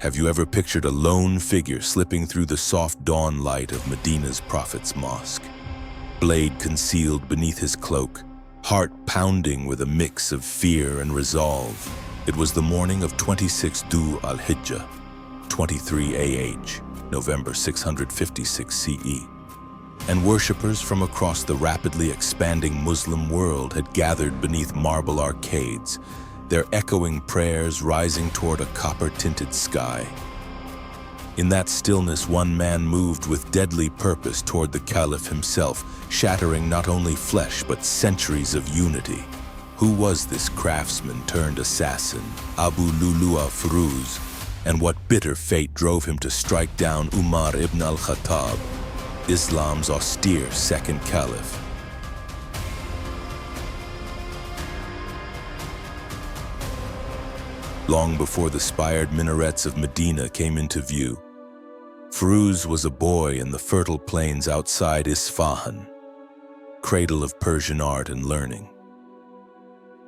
Have you ever pictured a lone figure slipping through the soft dawn light of Medina's Prophet's Mosque? Blade concealed beneath his cloak, heart pounding with a mix of fear and resolve. It was the morning of 26 Dhu al-Hijjah, 23 AH, November 656 CE. And worshippers from across the rapidly expanding Muslim world had gathered beneath marble arcades, their echoing prayers rising toward a copper-tinted sky. In that stillness, one man moved with deadly purpose toward the Caliph himself, shattering not only flesh but centuries of unity. Who was this craftsman turned assassin, Abū Lulu'a Fīrūz, and what bitter fate drove him to strike down Umar ibn al-Khattab, Islam's austere second caliph? Long before the spired minarets of Medina came into view, Firuz was a boy in the fertile plains outside Isfahan, cradle of Persian art and learning.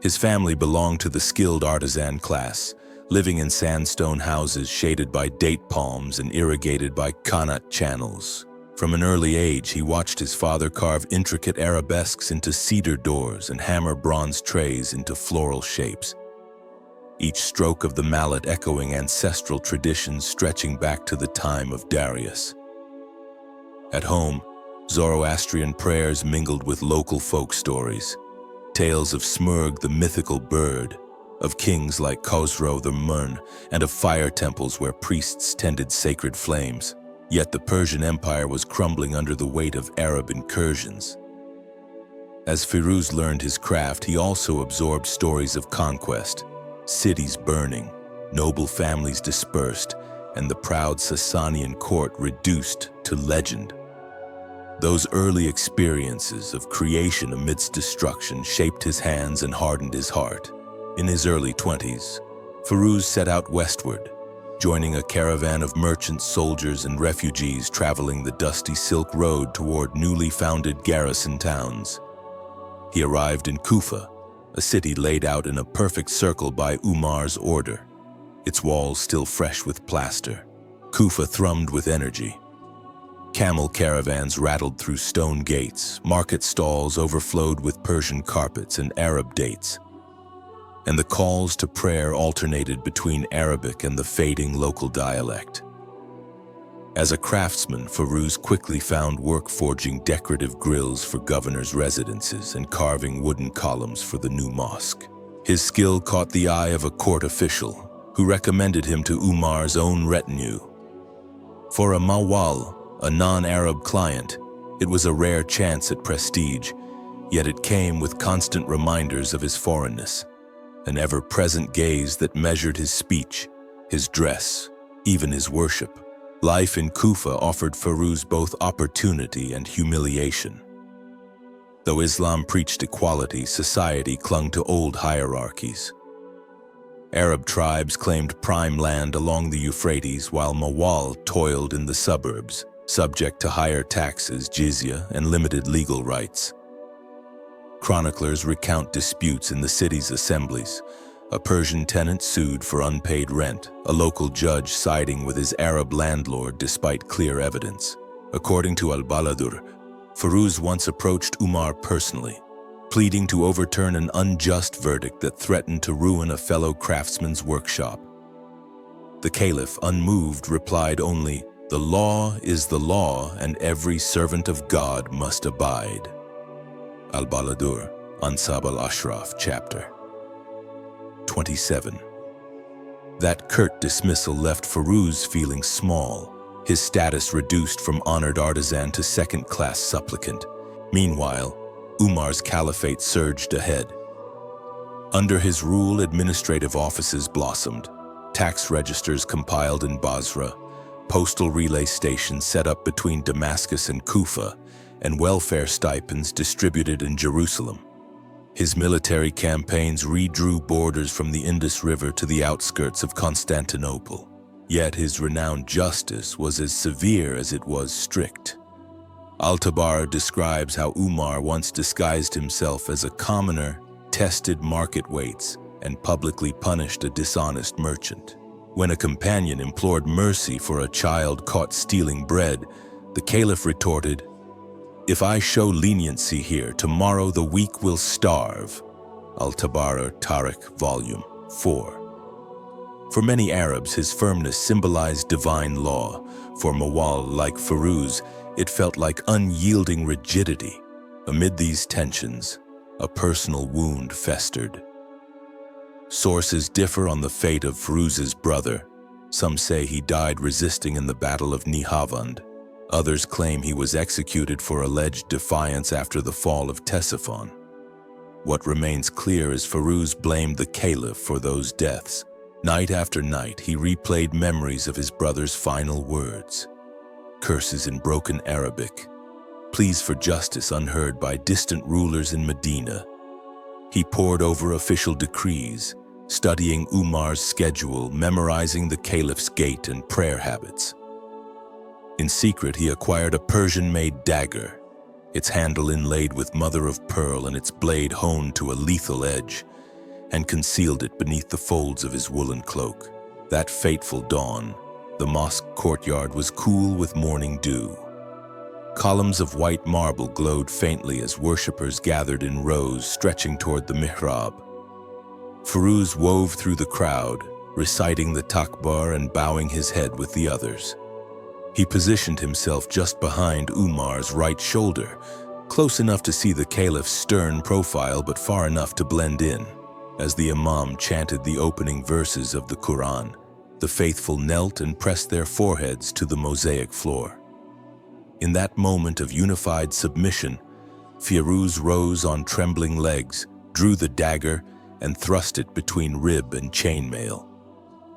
His family belonged to the skilled artisan class, living in sandstone houses shaded by date palms and irrigated by qanat channels. From an early age, he watched his father carve intricate arabesques into cedar doors and hammer bronze trays into floral shapes, each stroke of the mallet echoing ancestral traditions stretching back to the time of Darius. At home, Zoroastrian prayers mingled with local folk stories, tales of Smurg the mythical bird, of kings like Khosrow the Murn, and of fire temples where priests tended sacred flames. Yet the Persian Empire was crumbling under the weight of Arab incursions. As Firuz learned his craft, he also absorbed stories of conquest, cities burning, noble families dispersed, and the proud Sasanian court reduced to legend. Those early experiences of creation amidst destruction shaped his hands and hardened his heart. In his early 20s, Firuz set out westward, joining a caravan of merchants, soldiers, and refugees traveling the dusty Silk Road toward newly founded garrison towns. He arrived in Kūfa, a city laid out in a perfect circle by Umar's order, its walls still fresh with plaster. Kūfa thrummed with energy. Camel caravans rattled through stone gates, market stalls overflowed with Persian carpets and Arab dates, and the calls to prayer alternated between Arabic and the fading local dialect. As a craftsman, Firuz quickly found work forging decorative grills for governors' residences and carving wooden columns for the new mosque. His skill caught the eye of a court official, who recommended him to Umar's own retinue. For a mawal, a non-Arab client, it was a rare chance at prestige, yet it came with constant reminders of his foreignness, an ever-present gaze that measured his speech, his dress, even his worship. Life in Kūfa offered Firuz both opportunity and humiliation. Though Islam preached equality, society clung to old hierarchies. Arab tribes claimed prime land along the Euphrates, while Mawal toiled in the suburbs, subject to higher taxes, jizya, and limited legal rights. Chroniclers recount disputes in the city's assemblies. A Persian tenant sued for unpaid rent, a local judge siding with his Arab landlord despite clear evidence. According to al-Balādhurī, Firuz once approached Umar personally, pleading to overturn an unjust verdict that threatened to ruin a fellow craftsman's workshop. The Caliph, unmoved, replied only, "The law is the law, and every servant of God must abide." Al-Balādhurī, Ansab al-Ashraf, chapter 27. That curt dismissal left Firuz feeling small, his status reduced from honored artisan to second-class supplicant. Meanwhile, Umar's caliphate surged ahead. Under his rule, administrative offices blossomed, tax registers compiled in Basra, postal relay stations set up between Damascus and Kūfa, and welfare stipends distributed in Jerusalem. His military campaigns redrew borders from the Indus River to the outskirts of Constantinople. Yet his renowned justice was as severe as it was strict. Al-Ṭabarī describes how Umar once disguised himself as a commoner, tested market weights, and publicly punished a dishonest merchant. When a companion implored mercy for a child caught stealing bread, the Caliph retorted, "If I show leniency here, tomorrow the weak will starve." Al-Ṭabarī, Tariq, Volume 4. For many Arabs, his firmness symbolized divine law. For Mawal like Firuz, it felt like unyielding rigidity. Amid these tensions, a personal wound festered. Sources differ on the fate of Firuz's brother. Some say he died resisting in the Battle of Nihavand. Others claim he was executed for alleged defiance after the fall of Ctesiphon. What remains clear is Firuz blamed the Caliph for those deaths. Night after night, he replayed memories of his brother's final words. Curses in broken Arabic, pleas for justice unheard by distant rulers in Medina. He pored over official decrees, studying Umar's schedule, memorizing the Caliph's gait and prayer habits. In secret, he acquired a Persian-made dagger, its handle inlaid with mother-of-pearl and its blade honed to a lethal edge, and concealed it beneath the folds of his woolen cloak. That fateful dawn, the mosque courtyard was cool with morning dew. Columns of white marble glowed faintly as worshippers gathered in rows stretching toward the mihrab. Firuz wove through the crowd, reciting the takbar and bowing his head with the others. He positioned himself just behind Umar's right shoulder, close enough to see the Caliph's stern profile but far enough to blend in. As the Imam chanted the opening verses of the Quran, the faithful knelt and pressed their foreheads to the mosaic floor. In that moment of unified submission, Firuz rose on trembling legs, drew the dagger, and thrust it between rib and chainmail.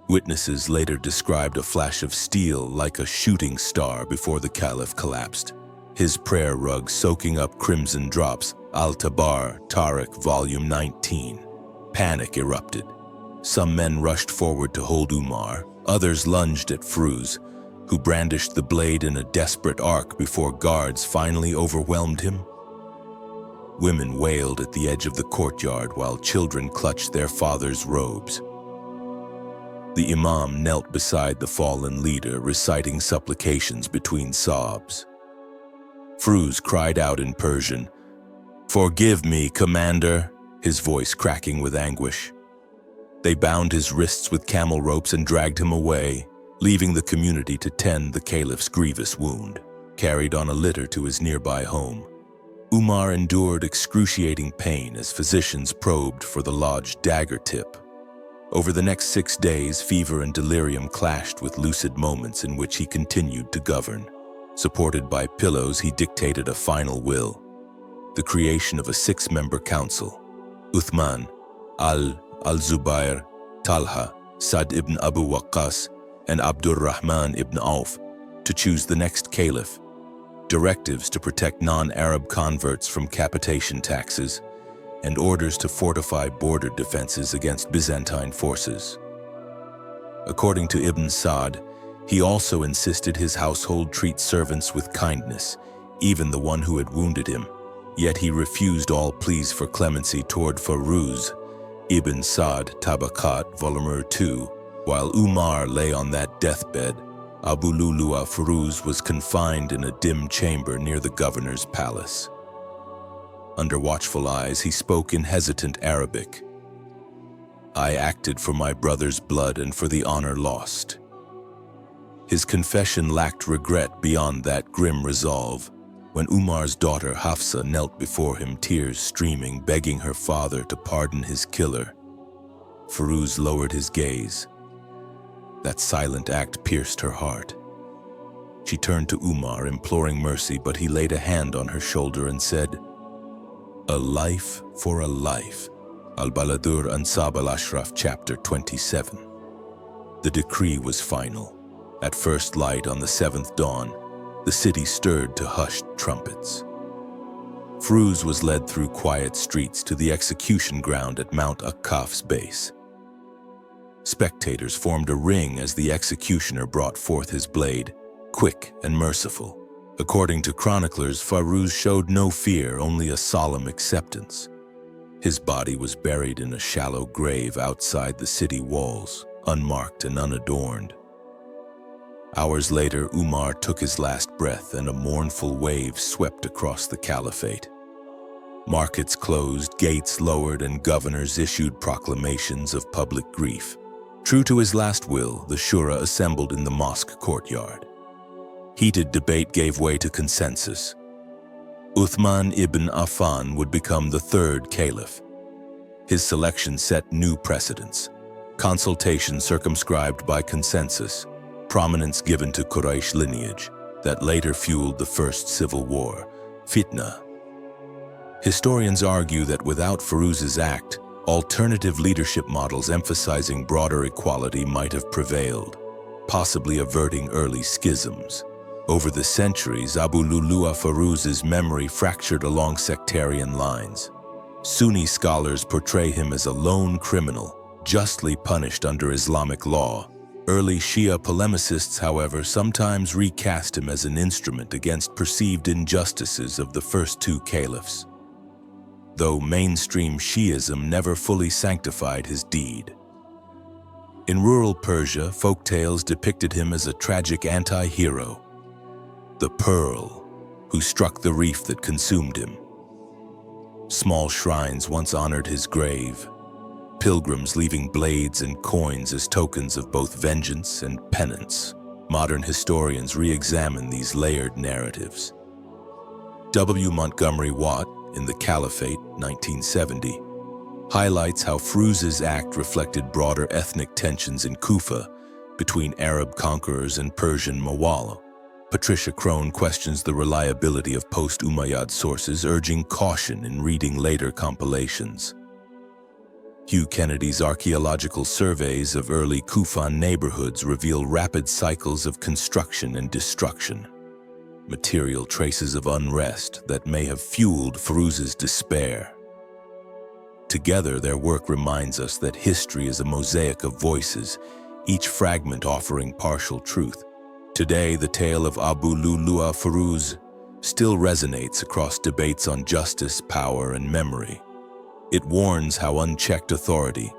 Witnesses later described a flash of steel like a shooting star before the Caliph collapsed, his prayer rug soaking up crimson drops. Al-Ṭabarī, Tariq, Volume 19. Panic erupted. Some men rushed forward to hold Umar, others lunged at Firuz, who brandished the blade in a desperate arc before guards finally overwhelmed him. Women wailed at the edge of the courtyard while children clutched their fathers' robes. The Imam knelt beside the fallen leader, reciting supplications between sobs. Firuz cried out in Persian, "Forgive me, Commander," his voice cracking with anguish. They bound his wrists with camel ropes and dragged him away, leaving the community to tend the Caliph's grievous wound. Carried on a litter to his nearby home, Umar endured excruciating pain as physicians probed for the lodged dagger tip. Over the next 6 days, fever and delirium clashed with lucid moments in which he continued to govern. Supported by pillows, he dictated a final will, the creation of a 6-member council: Uthman, al-Zubayr, Talha, Saʿd ibn Abu Waqqas, and Abdurrahman ibn Auf, to choose the next caliph, directives to protect non-Arab converts from capitation taxes, and orders to fortify border defenses against Byzantine forces. According to Ibn Saʿd, he also insisted his household treat servants with kindness, even the one who had wounded him. Yet he refused all pleas for clemency toward Firuz. Ibn Saʿd, al-Ṭabaqāt, Volume 2. While Umar lay on that deathbed, Abū Luʻluʻa Fīrūz was confined in a dim chamber near the governor's palace. Under watchful eyes, he spoke in hesitant Arabic. "I acted for my brother's blood and for the honor lost." His confession lacked regret beyond that grim resolve. When Umar's daughter Hafsa knelt before him, tears streaming, begging her father to pardon his killer, Firuz lowered his gaze. That silent act pierced her heart. She turned to Umar, imploring mercy, but he laid a hand on her shoulder and said, "A life for a life." Al-Balādhurī Ansab al-Ashraf, chapter 27. The decree was final. At first light on the 7th dawn, the city stirred to hushed trumpets. Firuz was led through quiet streets to the execution ground at Mount Aqaf's base. Spectators formed a ring as the executioner brought forth his blade, quick and merciful. According to chroniclers, Firuz showed no fear, only a solemn acceptance. His body was buried in a shallow grave outside the city walls. unmarked and unadorned. Hours later, Umar took his last breath and a mournful wave swept across the caliphate. Markets closed, gates lowered, and governors issued proclamations of public grief. True to his last will, the Shura assembled in the mosque courtyard. Heated debate gave way to consensus. Uthman ibn Affan would become the third caliph. His selection set new precedents. Consultation circumscribed by consensus, prominence given to Quraysh lineage that later fueled the first civil war, fitna. Historians argue that without Firuz's act, alternative leadership models emphasizing broader equality might have prevailed, possibly averting early schisms. Over the centuries, Abū Luʻluʻa Fīrūz's memory fractured along sectarian lines. Sunni scholars portray him as a lone criminal, justly punished under Islamic law. Early Shia polemicists, however, sometimes recast him as an instrument against perceived injustices of the first two caliphs, though mainstream Shi'ism never fully sanctified his deed. In rural Persia, folktales depicted him as a tragic anti-hero, the pearl who struck the reef that consumed him. Small shrines once honored his grave, pilgrims leaving blades and coins as tokens of both vengeance and penance. Modern historians re-examine these layered narratives. W. Montgomery Watt, in The Caliphate, 1970, highlights how Firuz's act reflected broader ethnic tensions in Kūfa between Arab conquerors and Persian mawala. Patricia Crone questions the reliability of post-Umayyad sources, urging caution in reading later compilations. Hugh Kennedy's archaeological surveys of early Kufan neighborhoods reveal rapid cycles of construction and destruction, material traces of unrest that may have fueled Firuz's despair. Together, their work reminds us that history is a mosaic of voices, each fragment offering partial truth. Today, the tale of Abū Luʻluʻa Fīrūz still resonates across debates on justice, power, and memory. It warns how unchecked authority,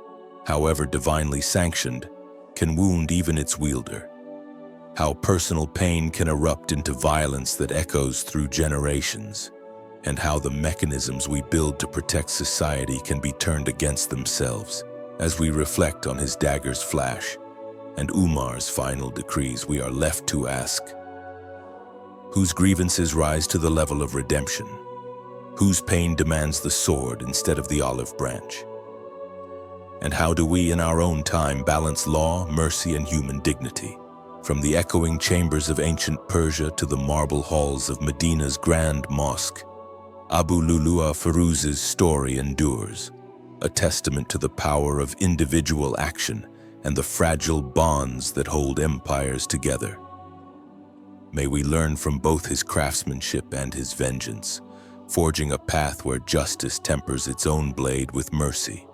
however divinely sanctioned, can wound even its wielder, how personal pain can erupt into violence that echoes through generations, and how the mechanisms we build to protect society can be turned against themselves. As we reflect on his dagger's flash and Umar's final decrees, we are left to ask, whose grievances rise to the level of redemption? Whose pain demands the sword instead of the olive branch? And how do we in our own time balance law, mercy, and human dignity? From the echoing chambers of ancient Persia to the marble halls of Medina's grand mosque, Abū Luʻluʻa Fīrūz's story endures, a testament to the power of individual action and the fragile bonds that hold empires together. May we learn from both his craftsmanship and his vengeance, forging a path where justice tempers its own blade with mercy.